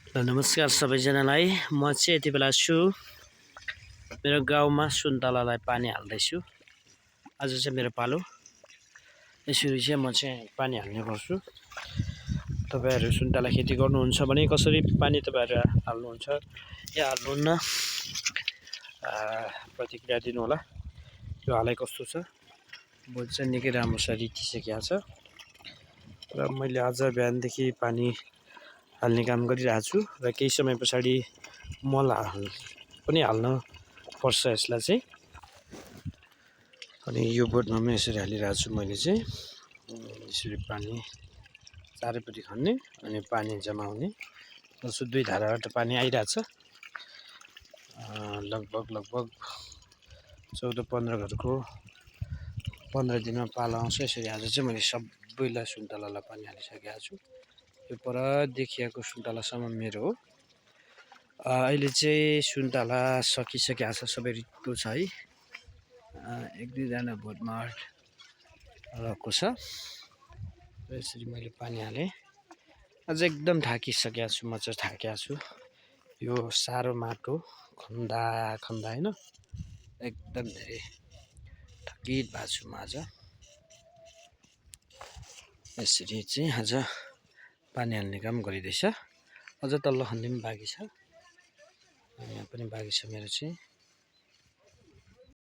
नमस्कार सबैजनालाई। म चाहिँ यति बेला छु मेरो गाउँमा सुन्तलालाई पानी हाल्दैछु। आज चाहिँ मेरो पालो। यसरी चाहिँ म चाहिँ पानी हाल्ने गर्छु। तपाईहरु सुन्तला खेती गर्नुहुन्छ भने कसरी पानी तपाईहरु हाल्नुहुन्छ या हाल्नुहुन्न, प्रतिक्रिया दिनु होला। यो हालै कस्तो छ, बोट चाहिँ निकै राम्रो छ, रितिसकेको छ। र मैले आज बिहानदेखि पानी हाल्ने काम गरिरहेको छु र केही समय पछाडि मल पनि हाल्न पर्छ यसलाई चाहिँ। अनि यो बोटमा पनि यसरी हालिरहेको छु मैले चाहिँ। यसरी पानी चारैपट्टि खन्ने अनि पानी जम्मा हुने। जस्तो 2 धाराबाट पानी आइरहेछ। लगभग 14-15 घरको 15 दिनमा पालो आउँछ। यसरी आज चाहिँ मैले सबैलाई सुन्तलालाई पानी हालिसकेको छु। यो पर देखिएको सुन्तलासम्म मेरो हो। अहिले चाहिँ सुन्तला सकिसकेको छ, सबै रित्तो छ है। 1-2 जना बोटमा रहेको छ। यसरी मैले पानी हालेँ। अझ एकदम थाकिसकेको छु, म चाहिँ थाकेको छु। यो साह्रो माटो खन्दा हैन, एकदम धेरै थकित भएको छु म आज। यसरी चाहिँ आज पानी हाल्ने काम गरिँदैछ। अझ तल्लो खन्ने पनि बाँकी छ, यहाँ पनि बाँकी छ मेरो चाहिँ।